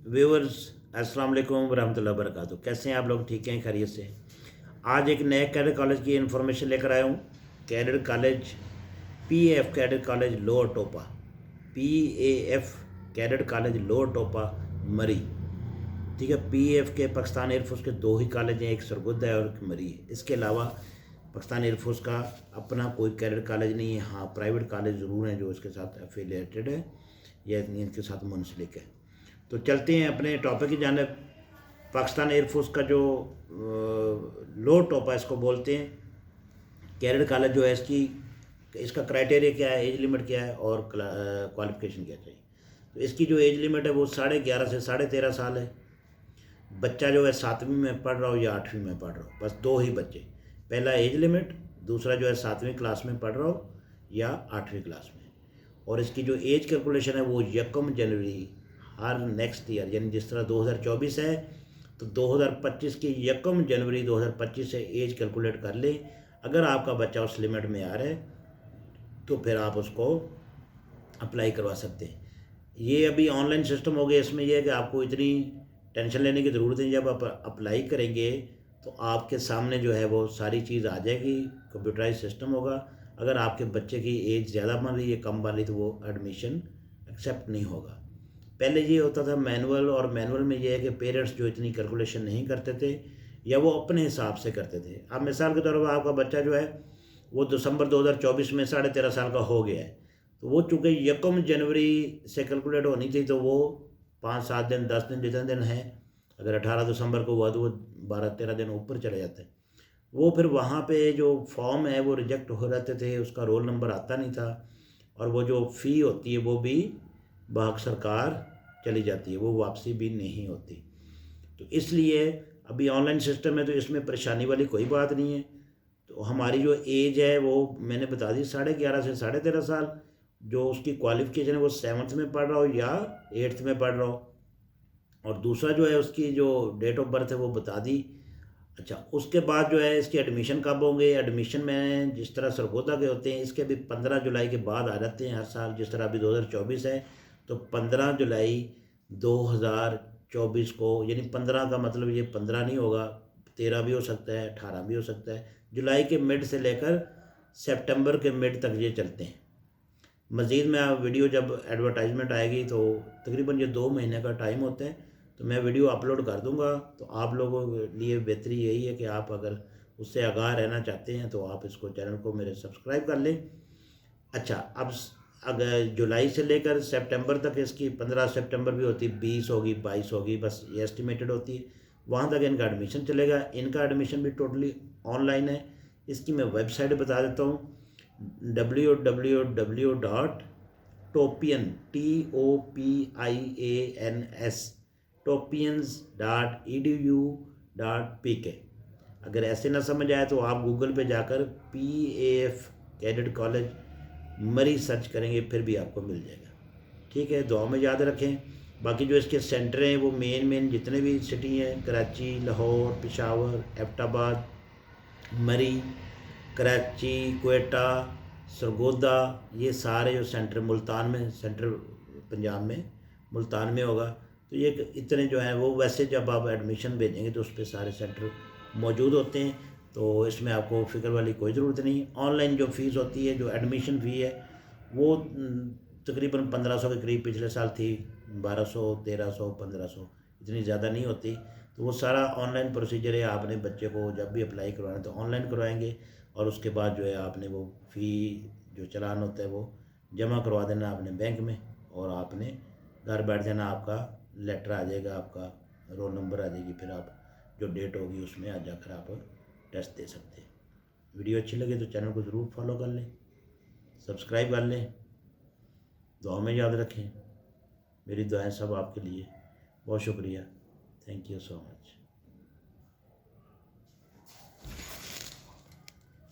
Viewers, अस्सलाम वालेकुम रहमतुल्लाहि व बरकातहू। कैसे हैं आप लोग? ठीक हैं, खैरियत से? आज एक नए कैडेट कॉलेज की इन्फॉर्मेशन लेकर आया हूँ। Cadet college PAF cadet college lower टोपा, PAF कैडेट कॉलेज लोअर टोपा मरी। ठीक है, PAF के पाकिस्तान एयरफोर्स के दो ही कॉलेज हैं, एक सरगोदा है और एक मरी है। इसके अलावा पाकिस्तान एयरफोर्स का अपना कोई कैडेट कॉलेज नहीं है। हाँ, प्राइवेट कॉलेज ज़रूर हैं जो इसके साथ एफिलिएटेड है या इनके साथ मुंसलिक है। तो चलते हैं अपने टॉपिक की जानिब। पाकिस्तान एयरफोर्स का जो लो टोपा इसको बोलते हैं, कैडेट कॉलेज जो है इसका क्राइटेरिया क्या है, एज लिमिट क्या है और क्वालिफिकेशन क्या चाहिए। तो इसकी जो एज लिमिट है वो 11.5 से 13.5 साल है। बच्चा जो है 7वीं में पढ़ रहा हो या 8वीं में पढ़ रहा हो, बस दो ही बच्चे। पहला एज लिमिट, दूसरा जो है 7वीं क्लास में पढ़ रहा हो या 8वीं क्लास में। और इसकी जो एज कैलकुलेशन है वो 1 जनवरी हर नेक्स्ट ईयर, यानी जिस तरह 2024 है तो 2025 की 1 जनवरी 2025 से एज कैलकुलेट कर लें। अगर आपका बच्चा उस लिमिट में आ रहा है तो फिर आप उसको अप्लाई करवा सकते हैं। ये अभी ऑनलाइन सिस्टम हो गया। इसमें यह है कि आपको इतनी टेंशन लेने की ज़रूरत नहीं। जब आप अप्लाई करेंगे तो आपके सामने जो है वो सारी चीज़ आ जाएगी, कंप्यूटराइज सिस्टम होगा। अगर आपके बच्चे की एज ज़्यादा बन रही है, कम बन रही, तो वो एडमिशन एक्सेप्ट नहीं होगा। पहले ये होता था मैनुअल, और मैनुअल में ये है कि पेरेंट्स जो इतनी कैलकुलेशन नहीं करते थे या वो अपने हिसाब से करते थे। अब मिसाल के तौर पर आपका बच्चा जो है वो दिसंबर 2024 में 13.5 साल का हो गया है, तो वो चूँकि 1 जनवरी से कैलकुलेट होनी थी, तो वो 5-7 दिन 10 दिन जितने दिन हैं, अगर 18 दिसंबर को हुआ तो वो 12-13 दिन ऊपर चले जाते हैं। वो फिर वहाँ पे जो फॉर्म है वो रिजेक्ट हो जाते थे, उसका रोल नंबर आता नहीं था, और वो जो फ़ी होती है वो भी बहक सरकार चली जाती है, वो वापसी भी नहीं होती। तो इसलिए अभी ऑनलाइन सिस्टम है तो इसमें परेशानी वाली कोई बात नहीं है। तो हमारी जो एज है वो मैंने बता दी 11.5 से 13.5 साल। जो उसकी क्वालिफिकेशन है वो 7th में पढ़ रहा हो या 8th में पढ़ रहा हो। और दूसरा जो है उसकी जो डेट ऑफ बर्थ है वो बता दी। अच्छा, उसके बाद जो है इसके एडमिशन कब होंगे? एडमिशन में जिस तरह सरगोदा के होते हैं, इसके भी 15 जुलाई के बाद आ जाते हैं हर साल। जिस तरह अभी 2024 है तो 15 जुलाई 2024 को, यानी 15 का मतलब ये 15 नहीं होगा, 13 भी हो सकता है, 18 भी हो सकता है। जुलाई के मिड से लेकर सितंबर के मिड तक ये चलते हैं। मज़ीद में आप वीडियो जब एडवर्टाइजमेंट आएगी तो तकरीबन ये 2 महीने का टाइम होता है, तो मैं वीडियो अपलोड कर दूंगा। तो आप लोगों के लिए बेहतरी यही है कि आप अगर उससे आगाह रहना चाहते हैं तो आप इसको, चैनल को मेरे सब्सक्राइब कर लें। अच्छा, अब अगर जुलाई से लेकर सितंबर तक इसकी 15 सितंबर भी होती, 20 होगी, 22 होगी, बस ये एस्टिमेटेड होती है। वहाँ तक इनका एडमिशन चलेगा। इनका एडमिशन भी टोटली ऑनलाइन है। इसकी मैं वेबसाइट बता देता हूँ, www.topian TOPIANS topians.edu.pk। अगर ऐसे ना समझ आए तो आप गूगल पे जाकर PAF कैडेट कॉलेज मरी सर्च करेंगे, फिर भी आपको मिल जाएगा। ठीक है, दुआ में याद रखें। बाकी जो इसके सेंटर हैं वो मेन जितने भी सिटी हैं, कराची, लाहौर, पेशावर, एबटाबाद, मरी, कराची, क्वेटा, सरगोदा, ये सारे जो सेंटर, मुल्तान में सेंटर, पंजाब में मुल्तान में होगा। तो ये इतने जो हैं वो, वैसे जब आप एडमिशन भेजेंगे तो उस पर सारे सेंटर मौजूद होते हैं, तो इसमें आपको फ़िक्र वाली कोई ज़रूरत नहीं। ऑनलाइन जो फ़ीस होती है, जो एडमिशन फ़ी है, वो तकरीबन 1500 के करीब पिछले साल थी, 1200, 1300, 1500, इतनी ज़्यादा नहीं होती। तो वो सारा ऑनलाइन प्रोसीजर है। आपने बच्चे को जब भी अप्लाई करवाना तो ऑनलाइन करवाएंगे, और उसके बाद जो है आपने वो फ़ी, जो चालान होता है वो जमा करवा देना अपने बैंक में, और आपने घर बैठ जाना। आपका लेटर आ जाएगा, आपका रोल नंबर आ जाएगी, फिर आप जो डेट होगी उसमें आज जाकर आप टेस्ट दे सकते हैं। वीडियो अच्छी लगे तो चैनल को ज़रूर फॉलो कर लें, सब्सक्राइब कर लें, दुआ में याद रखें। मेरी दुआएं सब आपके लिए। बहुत शुक्रिया, थैंक यू सो मच।